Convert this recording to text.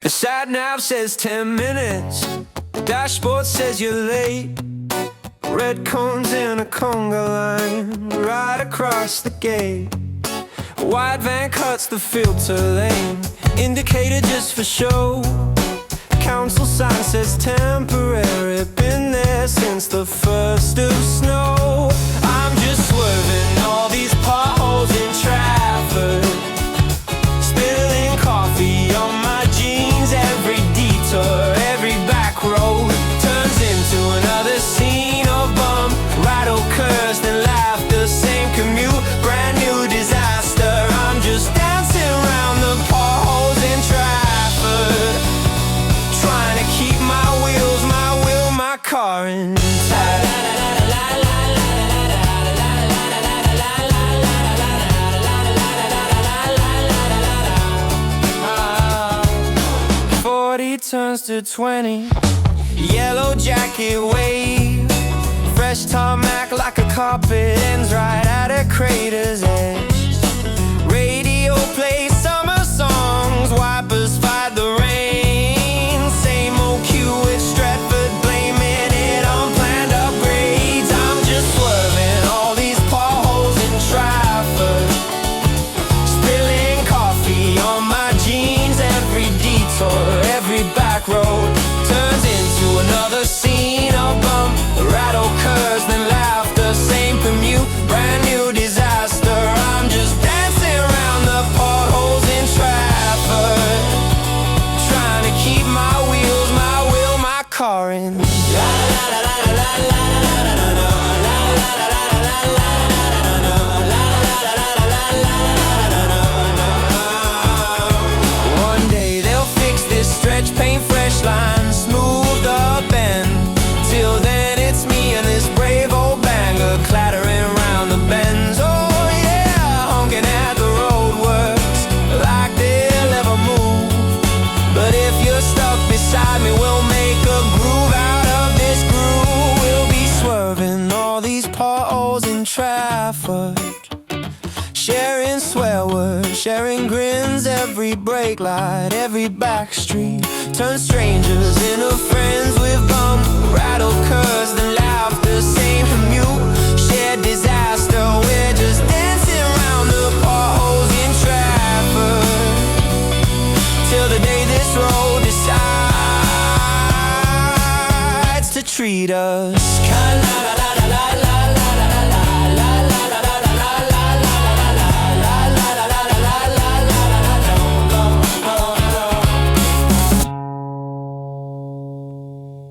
The sat nav says 10 minutes, dashboard says you're late. Red cones in a conga line right across the gate. A wide van cuts the filter lane, indicator just for show. Council sign says temporary, been there since the first of snow. I'm just swerving all these potholes in Trafford, spilling coffee on my jeans. Every detour, every back road turns into another scene of bump, rattle, curse, then laughter. Same commute, brand new disaster. I'm just dancing around the potholes in Trafford, trying to keep my wheels, my car intact. 40 turns to 20, yellow jacket wave, fresh tarmac like a carpet ends right at a crater's edge. Radio plays summer songs, wipers fight the rain. Same old cue with Stratford, blaming it on planned upgrades. I'm just swerving all these potholes in Trafford, spilling coffee on my jeans. Every detour, every back road turns into another scene of bump, rattle, curse, then laughter. Same commute, brand new disaster. I'm just dancing around the potholes in Trafford, trying to keep my wheels, my car in. One day they'll fix this stretch, paint fresh lines, smooth the bend. Till then it's me and this brave old banger clattering around the bends. Oh yeah, honking at the roadworks like they'll never move. But if you're stuck beside me, we'll make a groove out of this groove. We'll be swerving all these potholes in Trafford, sharing swear words, sharing grins. Every brake light, every back street turns strangers into friends. With bump, rattle, curse, then laughter. Same commute, shared disaster. We're just dancing around the potholes in Trafford, till the day this road decides to treat us